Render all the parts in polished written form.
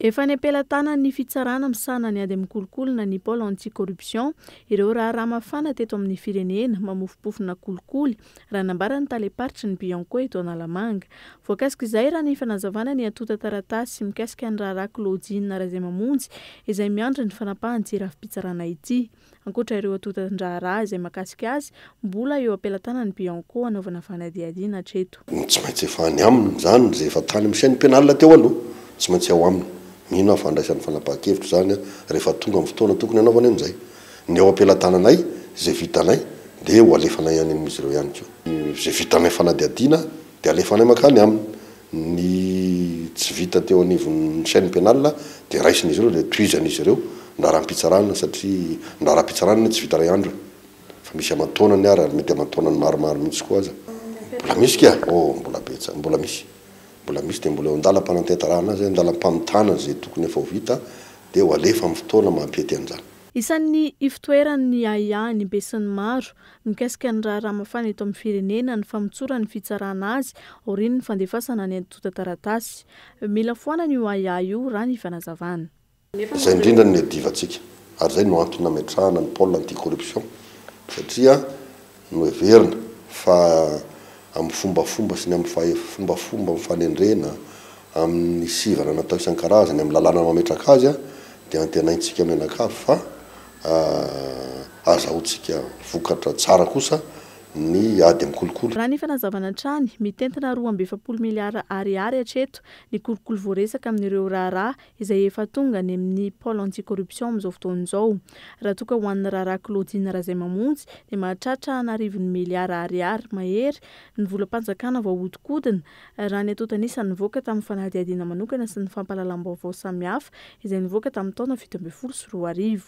Efa niampela-tana ny fitsarana misana ny ady amin'ny kolokolo ny pôle anti-corruption ireo raha mafana teto amin'ny firenena mamofopofona kolikoly raha nambarany taleparitry ny Bianco eto Analamanga. Voakasika izay raha ny fanazavana ny atota taratasy mikasika ny raharaha Claudine Razaimamonjy izay miandry ny fanapahan jirafim-pitsarana ity. Ankoatra ireo atotan-draharaha izay makasika azy, mbola eo ampela-tana ny Bianco anaovana fanadihadiana hatreto. Tsy maintsy efa any aminy zany izay efa tany amin'ny chaîne pénale teo aloha, tsy maintsy ao aminy. Mino fandraisan'ny fanapahan-kevitro zany rehefa tonga amin'ny fotoana tokony anaovany an'izay. Ny ao ampela-tananay izay vitanay dia ho alefanay any amin'izy ireo ihany koa. Izay vitanay fanadihadiana dia alefanay makany aminy. Ny tsy vita teo anivon'ny chaîne pénale dia raisin'izy ireo dia tohizan'izy ireo ndara-pitsarana satria ndara-pitsarana tsy vita ray andro. Fa misy aman-taonany ary mety aman-taonany maromaro mihitsy koa aza. Mbola misy kia? Mbola betsaka, mbola misy. Mbola misy dia mbola eo andalam-panantentarana azy, andalam-pamitana izay tokony efa ho vita dia ho alefa amin'ny fotoana mampety an'izany. Isan'ny ifitoeran'ny AIA ny besin'ny maro mikasika ny raha mafana eto amin'ny firenena ny famotsora ny fitsarana azy aorian'ny fandefasana ny atota taratasy. Mila foana io AIA io raha ny fanazavana. Izay indrindra ny adivantsika ary izay no antony nametrahana ny pôle anti-corruption satria no heverina fa amin'ny fombafomba sy ny amin'ny fombafomba mifanendrena amin'ny sivana natao isan-karazany amin'ny lalàna mametraka azy dia antenaintsika menakavy fa azahoantsika vokatra tsara kosa ny ady amin'ny kolokolo. Raha ny fanazavana hatrany mitentina 2.7 miliara ariary hatreto ny kolokolo voaresaka amin'ireo raharaha izay efa tonga ny amin'ny pôle anti-corruption amin'izao fotoana izao. Raha toka ho an'ny raharaha Claudine Razaimamonjy dia mahatratra 1 miliara ariary mahery ny volam-panjakana voahodinkodina raha ny atota anisan'ny nivoaka tamin'ny fanadihadiana manokana sy ny fampahalalam-baovao samihafa izay nivoaka tamin'ny taona 2012.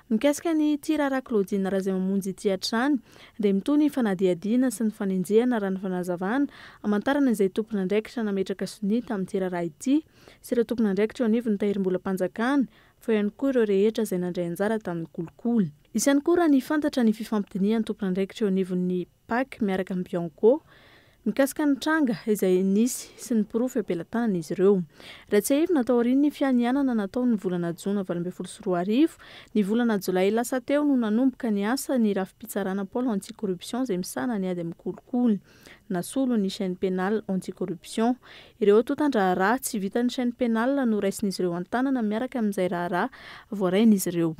Mikasika ny raharaha Claudine Razaimamonjy ity hatrany dia mitony fanadihadiana sy ny fanenjehana raha ny fanazavana amantarana izay tompon'andraikitra nametraka sonia tamin'ity raharaha ity sy ireo tompon'andraikitra eo anivony tahirim-bolam-panjakana fa ihany koa ireo rehetra izay nandray anjara tamin'ny kolikoly. Isany koa raha ny fantatra ny fifampidinian'ny tompon'andraikitra eo anivon'ny PAC miaraka amin'ny Bianco mikasika ny tranga izay nisy sy ny pirofo ampela-tanan'izy ireo. Ratsehivy natao aorian'ny fianianana natao ny volana Jona 2024, ny volana Jolay lasa teo no nanomboka ny asa ny rafim-pitsarana pôle anti-corruption izay misana ny ady amin'ny kolikoly. Nasolo ny chaîne pénale anti-corruption. Ireo atotan-draharaha tsy vitan'ny chaîne pénale no raisin'izy ireo an-tanana miaraka amin'izay raharaha voarain'izy ireo.